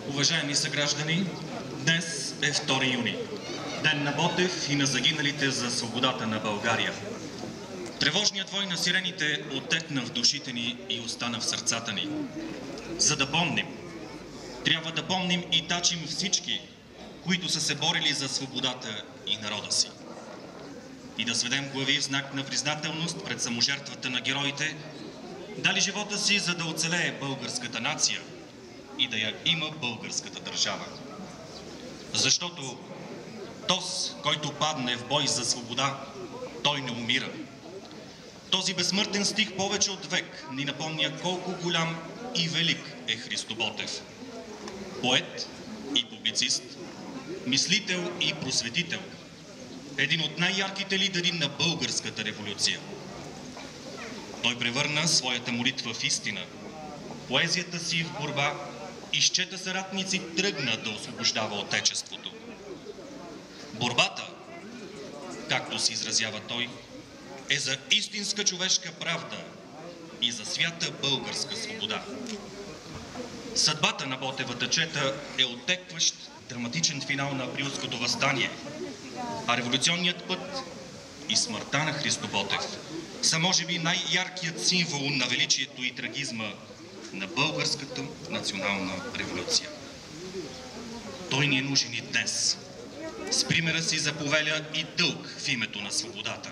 Уважаеми съграждани, днес е 2 юни, ден на Ботев и на загиналите за свободата на България. Тревожният вой на сирените отекна в душите ни и остана в сърцата ни. За да помним, трябва да помним и тачим всички, които са се борили за свободата и народа си. И да сведем глави в знак на признателност пред саможертвата на героите, дали живота си, за да оцелее българската нация и да я има българската държава. Защото този, който падне в бой за свобода, той не умира. Този безсмъртен стих повече от век ни напомня колко голям и велик е Христо Ботев. Поет и публицист, мислител и просветител, един от най-ярките лидери на българската революция. Той превърна своята молитва в истина, поезията си в борба и с чета съратници тръгна да освобождава Отечеството. Борбата, както се изразява той, е за истинска човешка правда и за свята българска свобода. Съдбата на Ботевата чета е отекващ драматичен финал на априлското въстание, а революционният път и смъртта на Христо Ботев са може би най-яркият символ на величието и трагизма на българската национална революция. Той ни е нужен и днес, с примера си за повеля и дълг в името на свободата.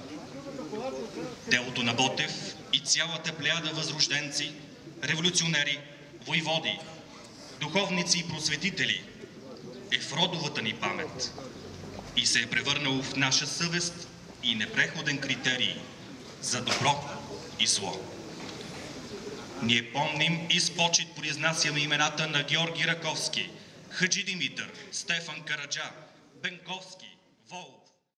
Делото на Ботев и цялата плеяда възрожденци, революционери, войводи, духовници и просветители е в родовата ни памет и се е превърнало в наша съвест и непреходен критерий за добро и зло. Ние помним и с почит произнасяме имената на Георги Раковски, Хаджи Димитър, Стефан Караджа, Бенковски, Волов,